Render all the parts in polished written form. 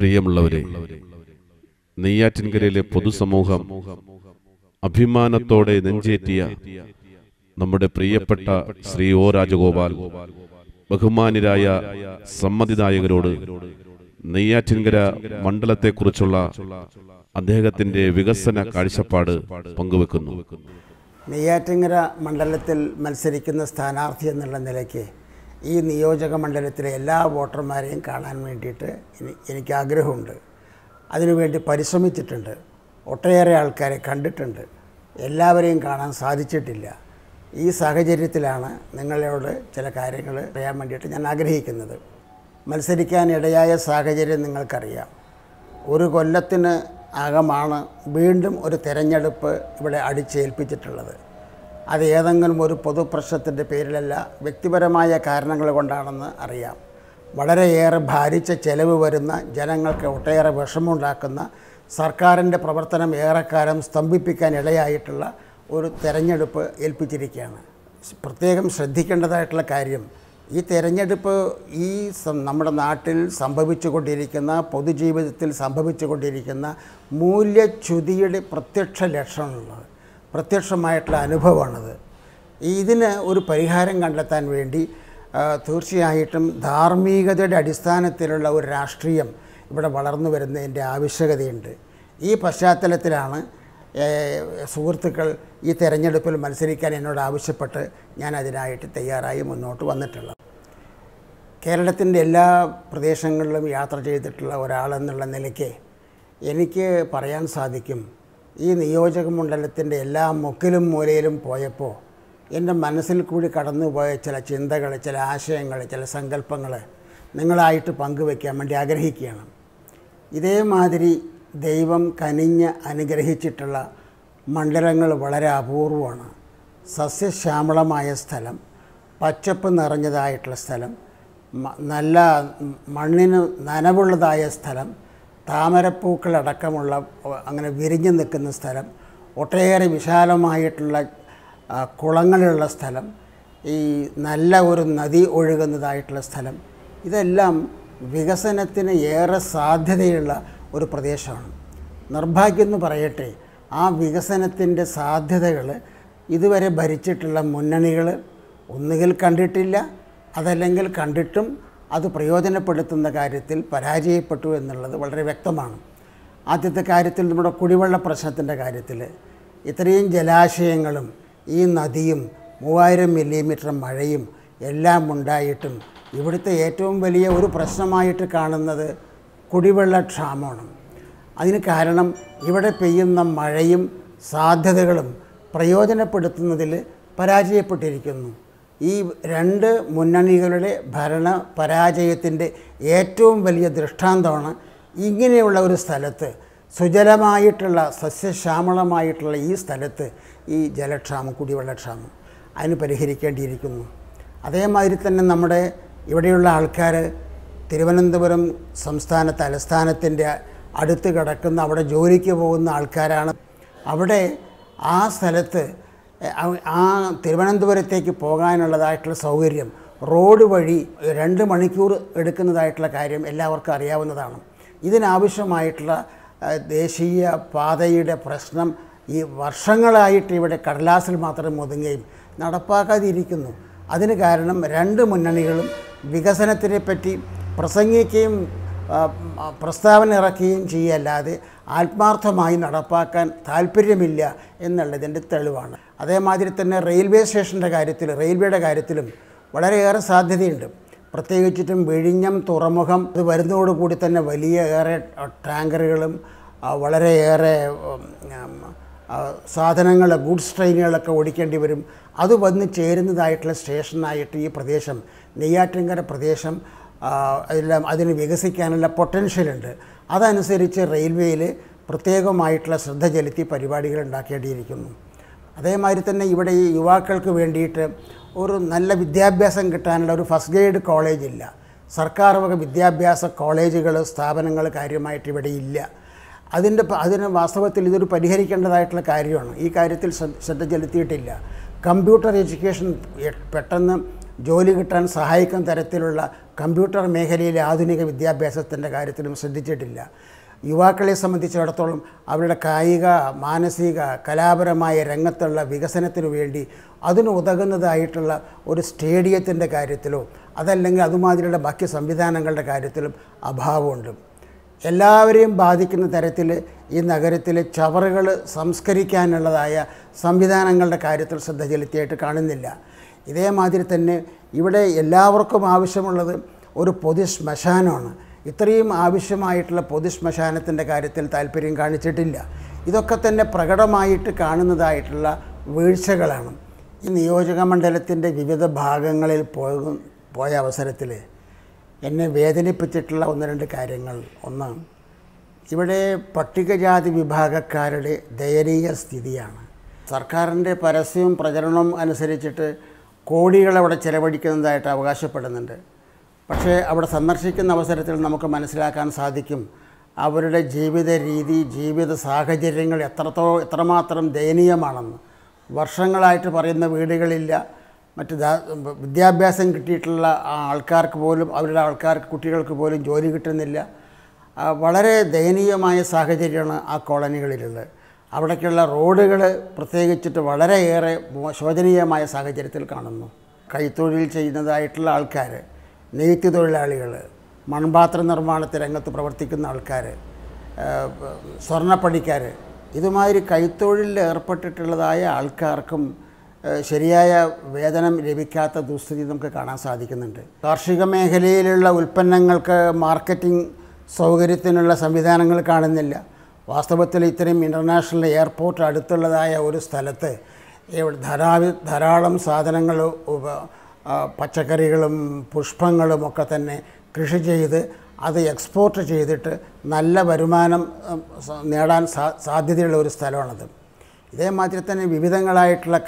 പ്രിയമുള്ളവരെ, നെയ്യാറ്റിൻകരയിലെ പൊതുസമൂഹം അഭിമാനത്തോടെ നെഞ്ചേറ്റിയ നമ്മുടെ പ്രിയപ്പെട്ട ശ്രീ ഒ രാജഗോപാൽ ബഹുമാന്യരായ സമ്മതിദായകരോട് നെയ്യാറ്റിൻകര മണ്ഡലത്തെക്കുറിച്ചുള്ള അദ്ദേഹത്തിന്റെ വികസന കാഴ്ചപ്പാട് പങ്കുവെക്കുന്നു. നെയ്യാറ്റിൻകര മണ്ഡലത്തിൽ മത്സരിക്കുന്ന സ്ഥാനാർത്ഥി എന്നുള്ള നിലയ്ക്ക് ഈ നിയോജക മണ്ഡലത്തിലെ എല്ലാ വോട്ടർമാരെയും കാണാൻ വേണ്ടിയിട്ട് എനിക്ക് ആഗ്രഹമുണ്ട്. അതിനുവേണ്ടി പരിശ്രമിച്ചിട്ടുണ്ട്. ഒട്ടേറെ ആൾക്കാരെ കണ്ടിട്ടുണ്ട്. എല്ലാവരെയും കാണാൻ സാധിച്ചിട്ടില്ല. ഈ സാഹചര്യത്തിലാണ് നിങ്ങളോട് ചില കാര്യങ്ങൾ പറയാൻ വേണ്ടിയിട്ട് ഞാൻ ആഗ്രഹിക്കുന്നത്. മത്സരിക്കാനിടയായ സാഹചര്യം നിങ്ങൾക്കറിയാം. ഒരു കൊല്ലത്തിന് അകമാണ് വീണ്ടും ഒരു തെരഞ്ഞെടുപ്പ് ഇവിടെ അടിച്ചേൽപ്പിച്ചിട്ടുള്ളത്. അത് ഏതെങ്കിലും ഒരു പൊതുപ്രശ്നത്തിൻ്റെ പേരിലല്ല, വ്യക്തിപരമായ കാരണങ്ങൾ കൊണ്ടാണെന്ന് അറിയാം. വളരെയേറെ ഭാരിച്ച ചെലവ് വരുന്ന, ജനങ്ങൾക്ക് ഒട്ടേറെ വിഷമമുണ്ടാക്കുന്ന, സർക്കാരിൻ്റെ പ്രവർത്തനം ഏറെക്കാലം സ്തംഭിപ്പിക്കാൻ ഇടയായിട്ടുള്ള ഒരു തെരഞ്ഞെടുപ്പ് ഏൽപ്പിച്ചിരിക്കുകയാണ്. പ്രത്യേകം ശ്രദ്ധിക്കേണ്ടതായിട്ടുള്ള കാര്യം, ഈ തെരഞ്ഞെടുപ്പ് നമ്മുടെ നാട്ടിൽ സംഭവിച്ചുകൊണ്ടിരിക്കുന്ന, പൊതുജീവിതത്തിൽ സംഭവിച്ചുകൊണ്ടിരിക്കുന്ന മൂല്യച്യുതിയുടെ പ്രത്യക്ഷ ലക്ഷണമുള്ളത്, പ്രത്യക്ഷമായിട്ടുള്ള അനുഭവമാണത്. ഇതിന് ഒരു പരിഹാരം കണ്ടെത്താൻ വേണ്ടി തീർച്ചയായിട്ടും ധാർമ്മികതയുടെ അടിസ്ഥാനത്തിലുള്ള ഒരു രാഷ്ട്രീയം ഇവിടെ വളർന്നു വരുന്നതിൻ്റെ ആവശ്യകതയുണ്ട്. ഈ പശ്ചാത്തലത്തിലാണ് സുഹൃത്തുക്കൾ ഈ തെരഞ്ഞെടുപ്പിൽ മത്സരിക്കാൻ എന്നോട് ആവശ്യപ്പെട്ട് ഞാൻ അതിനായിട്ട് തയ്യാറായി മുന്നോട്ട് വന്നിട്ടുള്ളത്. കേരളത്തിൻ്റെ എല്ലാ പ്രദേശങ്ങളിലും യാത്ര ചെയ്തിട്ടുള്ള ഒരാളെന്നുള്ള നിലയ്ക്ക് എനിക്ക് പറയാൻ സാധിക്കും, ഈ നിയോജക മണ്ഡലത്തിൻ്റെ എല്ലാ മുക്കിലും മൂലയിലും പോയപ്പോൾ എൻ്റെ മനസ്സിൽ കൂടി കടന്നുപോയ ചില ചിന്തകൾ, ചില ആശയങ്ങൾ, ചില സങ്കല്പങ്ങൾ നിങ്ങളായിട്ട് പങ്കുവയ്ക്കാൻ വേണ്ടി ആഗ്രഹിക്കുകയാണ്. ഇതേമാതിരി ദൈവം കനിഞ്ഞ് അനുഗ്രഹിച്ചിട്ടുള്ള മണ്ഡലങ്ങൾ വളരെ അപൂർവമാണ്. സസ്യശ്യാമളമായ സ്ഥലം, പച്ചപ്പ് നിറഞ്ഞതായിട്ടുള്ള സ്ഥലം, നല്ല മണ്ണിന് നനവുള്ളതായ സ്ഥലം, താമരപ്പൂക്കളടക്കമുള്ള അങ്ങനെ വിരിഞ്ഞു നിൽക്കുന്ന സ്ഥലം, ഒട്ടേറെ വിശാലമായിട്ടുള്ള കുളങ്ങളുള്ള സ്ഥലം, ഈ നല്ല ഒരു നദി ഒഴുകുന്നതായിട്ടുള്ള സ്ഥലം, ഇതെല്ലാം വികസനത്തിന് ഏറെ സാധ്യതയുള്ള ഒരു പ്രദേശമാണ്. നിർഭാഗ്യം എന്ന് പറയട്ടെ, ആ വികസനത്തിൻ്റെ സാധ്യതകൾ ഇതുവരെ ഭരിച്ചിട്ടുള്ള മുന്നണികൾ ഒന്നുകിൽ കണ്ടിട്ടില്ല, അതല്ലെങ്കിൽ കണ്ടിട്ടും അത് പ്രയോജനപ്പെടുത്തുന്ന കാര്യത്തിൽ പരാജയപ്പെട്ടു എന്നുള്ളത് വളരെ വ്യക്തമാണ്. ആദ്യത്തെ കാര്യത്തിൽ നമ്മുടെ കുടിവെള്ള പ്രശ്നത്തിൻ്റെ കാര്യത്തിൽ ഇത്രയും ജലാശയങ്ങളും ഈ നദിയും 3000 മില്ലിമീറ്റർ മഴയും എല്ലാം ഉണ്ടായിട്ടും ഇവിടുത്തെ ഏറ്റവും വലിയ ഒരു പ്രശ്നമായിട്ട് കാണുന്നത് കുടിവെള്ളക്ഷാമമാണ്. അതിന് കാരണം ഇവിടെ പെയ്യുന്ന മഴയും സാധ്യതകളും പ്രയോജനപ്പെടുത്തുന്നതിൽ പരാജയപ്പെട്ടിരിക്കുന്നു. ഈ രണ്ട് മുന്നണികളുടെ ഭരണ പരാജയത്തിൻ്റെ ഏറ്റവും വലിയ ദൃഷ്ടാന്തമാണ് ഇങ്ങനെയുള്ള ഒരു സ്ഥലത്ത്, സുജലമായിട്ടുള്ള സസ്യശ്യാമളമായിട്ടുള്ള ഈ സ്ഥലത്ത് ഈ ജലക്ഷാമം, കുടിവെള്ളക്ഷാമം അതിന് പരിഹരിക്കേണ്ടിയിരിക്കുന്നു. അതേമാതിരി തന്നെ നമ്മുടെ ഇവിടെയുള്ള ആൾക്കാർ തിരുവനന്തപുരം സംസ്ഥാന തലസ്ഥാനത്തിൻ്റെ അടുത്ത് കിടക്കുന്ന, അവിടെ ജോലിക്ക് പോകുന്ന ആൾക്കാരാണ്. അവിടെ ആ സ്ഥലത്ത് ആ തിരുവനന്തപുരത്തേക്ക് പോകാനുള്ളതായിട്ടുള്ള സൗകര്യം റോഡ് വഴി 2 മണിക്കൂർ എടുക്കുന്നതായിട്ടുള്ള കാര്യം എല്ലാവർക്കും അറിയാവുന്നതാണ്. ഇതിനാവശ്യമായിട്ടുള്ള ദേശീയ പാതയുടെ പ്രശ്നം ഈ വർഷങ്ങളായിട്ട് ഇവിടെ കടലാസിൽ മാത്രം ഒതുങ്ങുകയും നടപ്പാക്കാതിരിക്കുന്നു. അതിന് കാരണം 2 മുന്നണികളും വികസനത്തിനെ പറ്റി പ്രസംഗിക്കുകയും പ്രസ്താവന ഇറക്കുകയും ചെയ്യല്ലാതെ ആത്മാർത്ഥമായി നടപ്പാക്കാൻ താല്പര്യമില്ല എന്നുള്ളതിൻ്റെ തെളിവാണ്. അതേമാതിരി തന്നെ റെയിൽവേ സ്റ്റേഷൻ്റെ കാര്യത്തിൽ, റെയിൽവേയുടെ കാര്യത്തിലും വളരെയേറെ സാധ്യതയുണ്ട്. പ്രത്യേകിച്ചിട്ടും വിഴിഞ്ഞം തുറമുഖം ഇത് വരുന്നതോടുകൂടി തന്നെ വലിയ ഏറെ ടാങ്കറുകളും വളരെയേറെ സാധനങ്ങൾ, ഗുഡ്സ് ട്രെയിനുകളൊക്കെ ഓടിക്കേണ്ടി വരും. അത് വന്ന് ചേരുന്നതായിട്ടുള്ള സ്റ്റേഷനായിട്ട് ഈ പ്രദേശം, നെയ്യാറ്റിൻകര പ്രദേശം എല്ലാം അതിന് വികസിക്കാനുള്ള പൊട്ടൻഷ്യലുണ്ട്. അതനുസരിച്ച് റെയിൽവേയിൽ പ്രത്യേകമായിട്ടുള്ള ശ്രദ്ധ ചെലുത്തി പരിപാടികൾ ഉണ്ടാക്കേണ്ടിയിരിക്കുന്നു. അതേമാതിരി തന്നെ ഇവിടെ ഈ യുവാക്കൾക്ക് വേണ്ടിയിട്ട് ഒരു നല്ല വിദ്യാഭ്യാസം കിട്ടാനുള്ള ഒരു ഫസ്റ്റ് ഗ്രേഡ് കോളേജില്ല. സർക്കാർ വക വിദ്യാഭ്യാസ കോളേജുകൾ, സ്ഥാപനങ്ങൾ കാര്യമായിട്ട് ഇവിടെ ഇല്ല. അതിന് വാസ്തവത്തിൽ ഇതൊരു പരിഹരിക്കേണ്ടതായിട്ടുള്ള കാര്യമാണ്. ഈ കാര്യത്തിൽ ശ്രദ്ധ ചെലുത്തിയിട്ടില്ല. കമ്പ്യൂട്ടർ എഡ്യൂക്കേഷൻ പെട്ടെന്ന് ജോലി കിട്ടാൻ സഹായിക്കുന്ന തരത്തിലുള്ള കമ്പ്യൂട്ടർ മേഖലയിലെ ആധുനിക വിദ്യാഭ്യാസത്തിൻ്റെ കാര്യത്തിലും ശ്രദ്ധിച്ചിട്ടില്ല. യുവാക്കളെ സംബന്ധിച്ചിടത്തോളം അവരുടെ കായിക, മാനസിക, കലാപരമായ രംഗത്തുള്ള വികസനത്തിനു വേണ്ടി അതിന് ഉതകുന്നതായിട്ടുള്ള ഒരു സ്റ്റേഡിയത്തിൻ്റെ കാര്യത്തിലോ അതല്ലെങ്കിൽ അതുമാതിരിയുള്ള ബാക്കി സംവിധാനങ്ങളുടെ കാര്യത്തിലും അഭാവമുണ്ട്. എല്ലാവരെയും ബാധിക്കുന്ന തരത്തിൽ ഈ നഗരത്തിൽ ചവറുകൾ സംസ്കരിക്കാനുള്ളതായ സംവിധാനങ്ങളുടെ കാര്യത്തിൽ ശ്രദ്ധ ചെലുത്തിയായിട്ട് കാണുന്നില്ല. ഇതേമാതിരി തന്നെ ഇവിടെ എല്ലാവർക്കും ആവശ്യമുള്ളത് ഒരു പൊതു ശ്മശാനമാണ്. ഇത്രയും ആവശ്യമായിട്ടുള്ള പൊതു ശ്മശാനത്തിൻ്റെ കാര്യത്തിൽ താല്പര്യം കാണിച്ചിട്ടില്ല. ഇതൊക്കെ തന്നെ പ്രകടമായിട്ട് കാണുന്നതായിട്ടുള്ള വീഴ്ചകളാണ്. ഈ നിയോജക മണ്ഡലത്തിൻ്റെ വിവിധ ഭാഗങ്ങളിൽ പോയ അവസരത്തിൽ എന്നെ വേദനിപ്പിച്ചിട്ടുള്ള 1-2 കാര്യങ്ങൾ. ഒന്ന്, ഇവിടെ പട്ടികജാതി വിഭാഗക്കാരുടെ ദയനീയ സ്ഥിതിയാണ്. സർക്കാരിൻ്റെ പരസ്യവും പ്രചരണവും അനുസരിച്ചിട്ട് കോടികൾ അവിടെ ചെലവഴിക്കുന്നതായിട്ട് അവകാശപ്പെടുന്നുണ്ട്. പക്ഷേ അവിടെ സന്ദർശിക്കുന്ന അവസരത്തിൽ നമുക്ക് മനസ്സിലാക്കാൻ സാധിക്കും അവരുടെ ജീവിത രീതി, ജീവിത സാഹചര്യങ്ങൾ എത്രമാത്രം ദയനീയമാണെന്ന്. വർഷങ്ങളായിട്ട് പറയുന്ന വീടുകളില്ല, മറ്റ് വിദ്യാഭ്യാസം കിട്ടിയിട്ടുള്ള ആൾക്കാർക്ക് പോലും അവരുടെ കുട്ടികൾക്ക് പോലും ജോലി കിട്ടുന്നില്ല. വളരെ ദയനീയമായ സാഹചര്യമാണ് ആ കോളനികളിലുള്ളത്. അവിടേക്കുള്ള റോഡുകൾ പ്രത്യേകിച്ചിട്ട് വളരെയേറെ ശോചനീയമായ സാഹചര്യത്തിൽ കാണുന്നു. കൈത്തൊഴിൽ ചെയ്യുന്നതായിട്ടുള്ള ആൾക്കാർ, നെയ്ത്ത് തൊഴിലാളികൾ, മൺപാത്ര നിർമ്മാണ രംഗത്ത് പ്രവർത്തിക്കുന്ന ആൾക്കാർ, സ്വർണ്ണപ്പണിക്കാർ, ഇതുമാതിരി കൈത്തൊഴിലിൽ ഏർപ്പെട്ടിട്ടുള്ളതായ ആൾക്കാർക്കും ശരിയായ വേതനം ലഭിക്കാത്ത ദുസ്ഥിതി നമുക്ക് കാണാൻ സാധിക്കുന്നുണ്ട്. കാർഷിക മേഖലയിലുള്ള ഉൽപ്പന്നങ്ങൾക്ക് മാർക്കറ്റിംഗ് സൗകര്യത്തിനുള്ള സംവിധാനങ്ങൾ കാണുന്നില്ല. വാസ്തവത്തിൽ ഇത്രയും ഇൻ്റർനാഷണൽ എയർപോർട്ട് അടുത്തുള്ളതായ ഒരു സ്ഥലത്ത് ധാരാളം സാധനങ്ങൾ, പച്ചക്കറികളും പുഷ്പങ്ങളും ഒക്കെ തന്നെ കൃഷി ചെയ്ത് അത് എക്സ്പോർട്ട് ചെയ്തിട്ട് നല്ല വരുമാനം നേടാൻ സാധ്യതയുള്ള ഒരു സ്ഥലമാണത്. ഇതേമാതിരി തന്നെ വിവിധങ്ങളായിട്ടുള്ള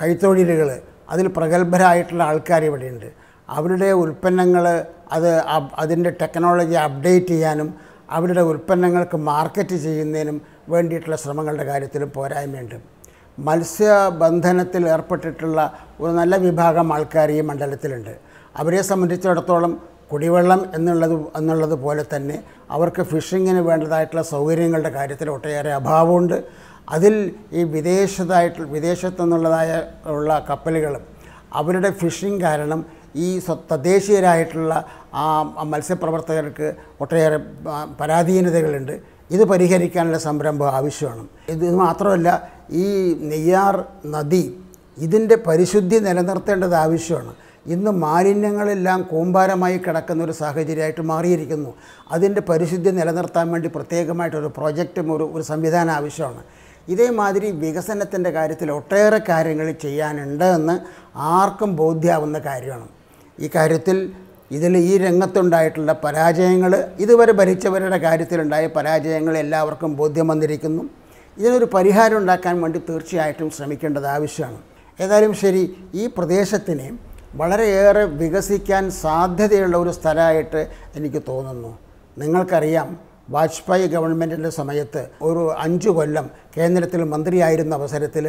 കൈത്തൊഴിലുകൾ, അതിൽ പ്രഗത്ഭരായിട്ടുള്ള ആൾക്കാർ ഇവിടെയുണ്ട്. അവരുടെ ഉൽപ്പന്നങ്ങൾ അതിൻ്റെ ടെക്നോളജി അപ്ഡേറ്റ് ചെയ്യാനും അവരുടെ ഉൽപ്പന്നങ്ങൾക്ക് മാർക്കറ്റ് ചെയ്യുന്നതിനും വേണ്ടിയിട്ടുള്ള ശ്രമങ്ങളുടെ കാര്യത്തിലും പോരായ്മയുണ്ട്. മത്സ്യബന്ധനത്തിൽ ഏർപ്പെട്ടിട്ടുള്ള ഒരു നല്ല വിഭാഗം ആൾക്കാർ ഈ മണ്ഡലത്തിലുണ്ട്. അവരെ സംബന്ധിച്ചിടത്തോളം കുടിവെള്ളം എന്നുള്ളത് പോലെ തന്നെ അവർക്ക് ഫിഷിങ്ങിന് വേണ്ടതായിട്ടുള്ള സൗകര്യങ്ങളുടെ കാര്യത്തിൽ ഒട്ടേറെ അഭാവമുണ്ട്. അതിൽ ഈ വിദേശത്തുനിന്നുള്ളതായ കപ്പലുകൾ അവരുടെ ഫിഷിംഗ് കാരണം ഈ തദ്ദേശീയരായിട്ടുള്ള മത്സ്യപ്രവർത്തകർക്ക് ഒട്ടേറെ പരാധീനതകളുണ്ട്. ഇത് പരിഹരിക്കാനുള്ള സംരംഭം ആവശ്യമാണ്. ഇത് മാത്രമല്ല, ഈ നെയ്യാർ നദി ഇതിൻ്റെ പരിശുദ്ധി നിലനിർത്തേണ്ടത് ആവശ്യമാണ്. ഇന്ന് മാലിന്യങ്ങളെല്ലാം കൂമ്പാരമായി കിടക്കുന്ന ഒരു സാഹചര്യമായിട്ട് മാറിയിരിക്കുന്നു. അതിൻ്റെ പരിശുദ്ധി നിലനിർത്താൻ വേണ്ടി പ്രത്യേകമായിട്ടൊരു പ്രോജക്റ്റും ഒരു സംവിധാനം ആവശ്യമാണ്. ഇതേമാതിരി വികസനത്തിൻ്റെ കാര്യത്തിൽ ഒട്ടേറെ കാര്യങ്ങൾ ചെയ്യാനുണ്ട് എന്ന് ആർക്കും ബോധ്യമാവുന്ന കാര്യമാണ്. ഈ കാര്യത്തിൽ ഈ രംഗത്തുണ്ടായിട്ടുള്ള പരാജയങ്ങൾ, ഇതുവരെ ഭരിച്ചവരുടെ കാര്യത്തിലുണ്ടായ പരാജയങ്ങൾ എല്ലാവർക്കും ബോധ്യം വന്നിരിക്കുന്നു. ഇതിനൊരു പരിഹാരം ഉണ്ടാക്കാൻ വേണ്ടി തീർച്ചയായിട്ടും ശ്രമിക്കേണ്ടത് ആവശ്യമാണ്. ഏതായാലും ശരി, ഈ പ്രദേശത്തിനെ വളരെയേറെ വികസിക്കാൻ സാധ്യതയുള്ള ഒരു സ്ഥലമായിട്ട് എനിക്ക് തോന്നുന്നു. നിങ്ങൾക്കറിയാം, വാജ്പേയി ഗവൺമെൻറ്റിൻ്റെ സമയത്ത് ഒരു 5 കൊല്ലം കേന്ദ്രത്തിൽ മന്ത്രിയായിരുന്ന അവസരത്തിൽ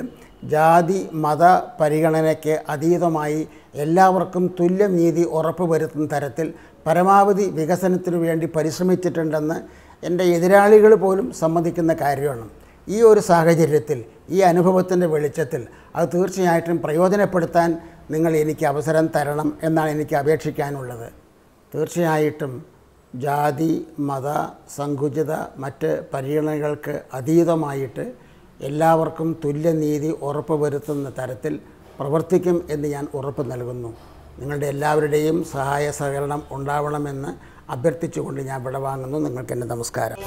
ജാതി മത പരിഗണനയ്ക്ക് അതീതമായി എല്ലാവർക്കും തുല്യനീതി ഉറപ്പുവരുത്തുന്ന തരത്തിൽ പരമാവധി വികസനത്തിനു വേണ്ടി പരിശ്രമിച്ചിട്ടുണ്ടെന്ന് എൻ്റെ എതിരാളികൾ പോലും സമ്മതിക്കുന്ന കാര്യമാണ്. ഈ ഒരു സാഹചര്യത്തിൽ, ഈ അനുഭവത്തിൻ്റെ വെളിച്ചത്തിൽ അത് തീർച്ചയായിട്ടും പ്രയോജനപ്പെടുത്താൻ നിങ്ങൾ എനിക്ക് അവസരം തരണം എന്നാണ് എനിക്ക് അപേക്ഷിക്കാനുള്ളത്. തീർച്ചയായിട്ടും ജാതി മത സങ്കുചിത മറ്റ് പരിഗണനകൾക്ക് അതീതമായിട്ട് എല്ലാവർക്കും തുല്യനീതി ഉറപ്പുവരുത്തുന്ന തരത്തിൽ പ്രവർത്തിക്കും എന്ന് ഞാൻ ഉറപ്പ് നൽകുന്നു. നിങ്ങളുടെ എല്ലാവരുടെയും സഹായ സഹകരണം ഉണ്ടാവണമെന്ന് അഭ്യർത്ഥിച്ചുകൊണ്ട് ഞാൻ വിടവാങ്ങുന്നു. നിങ്ങൾക്ക് എൻ്റെ നമസ്കാരം.